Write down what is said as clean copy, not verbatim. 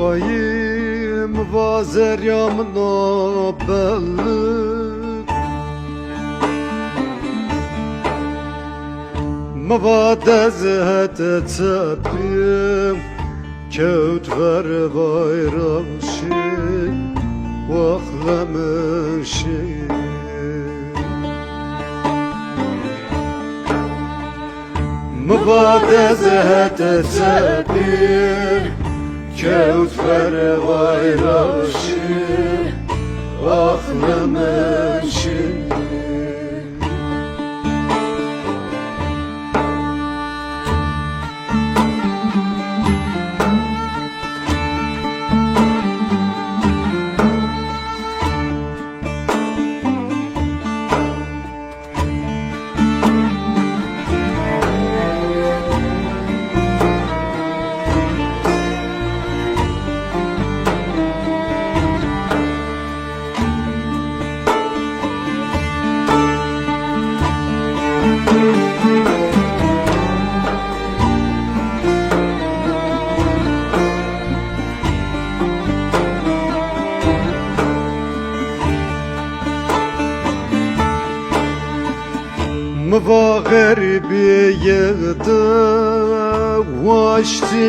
Vayim vazeryam nobellik Mavadez hetetsepim Kevt ver bayramşi Vahlamışi Mavadez hetetsepim Kevt ver bayramşi Vahlamışi Mva garibi yığdı, vaşti